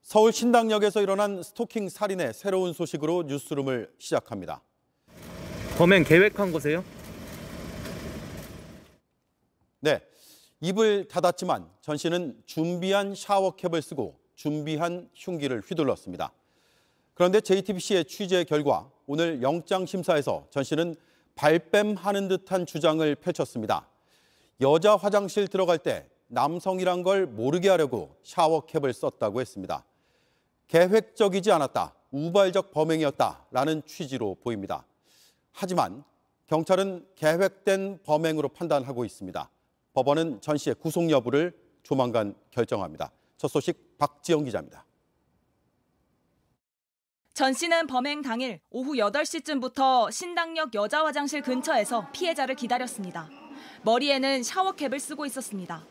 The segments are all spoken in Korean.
서울 신당역에서 일어난 스토킹 살인의 새로운 소식으로 뉴스룸을 시작합니다. 범행 계획한 거세요? 네, 입을 닫았지만 전 씨는 준비한 샤워캡을 쓰고 준비한 흉기를 휘둘렀습니다. 그런데 JTBC의 취재 결과 오늘 영장심사에서 전 씨는 발뺌하는 듯한 주장을 펼쳤습니다. 여자 화장실 들어갈 때 남성이란 걸 모르게 하려고 샤워캡을 썼다고 했습니다. 계획적이지 않았다, 우발적 범행이었다라는 취지로 보입니다. 하지만 경찰은 계획된 범행으로 판단하고 있습니다. 법원은 전 씨의 구속 여부를 조만간 결정합니다. 첫 소식 박지영 기자입니다. 전 씨는 범행 당일 오후 8시쯤부터 신당역 여자 화장실 근처에서 피해자를 기다렸습니다. 머리에는 샤워캡을 쓰고 있었습니다.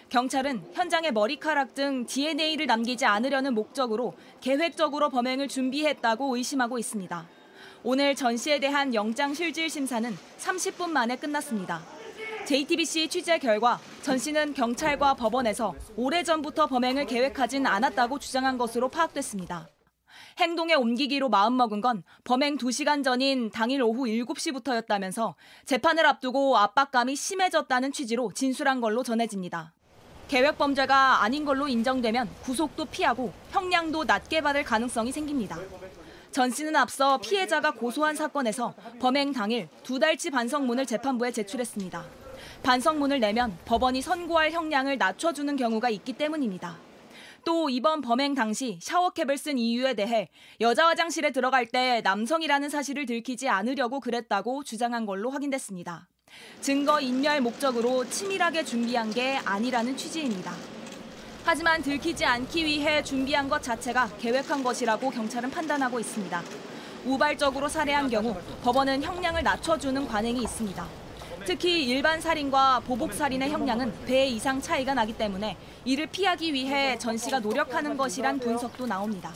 경찰은 현장에 머리카락 등 DNA를 남기지 않으려는 목적으로 계획적으로 범행을 준비했다고 의심하고 있습니다. 오늘 전 씨에 대한 영장 실질 심사는 30분 만에 끝났습니다. JTBC 취재 결과 전 씨는 경찰과 법원에서 오래전부터 범행을 계획하진 않았다고 주장한 것으로 파악됐습니다. 행동에 옮기기로 마음먹은 건 범행 2시간 전인 당일 오후 7시부터였다면서 재판을 앞두고 압박감이 심해졌다는 취지로 진술한 걸로 전해집니다. 계획범죄가 아닌 걸로 인정되면 구속도 피하고 형량도 낮게 받을 가능성이 생깁니다. 전 씨는 앞서 피해자가 고소한 사건에서 범행 당일 2달치 반성문을 재판부에 제출했습니다. 반성문을 내면 법원이 선고할 형량을 낮춰주는 경우가 있기 때문입니다. 또 이번 범행 당시 샤워캡을 쓴 이유에 대해 여자 화장실에 들어갈 때 남성이라는 사실을 들키지 않으려고 그랬다고 주장한 걸로 확인됐습니다. 증거 인멸 목적으로 치밀하게 준비한 게 아니라는 취지입니다. 하지만 들키지 않기 위해 준비한 것 자체가 계획한 것이라고 경찰은 판단하고 있습니다. 우발적으로 살해한 경우 법원은 형량을 낮춰주는 관행이 있습니다. 특히 일반 살인과 보복 살인의 형량은 배 이상 차이가 나기 때문에 이를 피하기 위해 전 씨가 노력하는 것이란 분석도 나옵니다.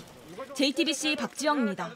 JTBC 박지영입니다.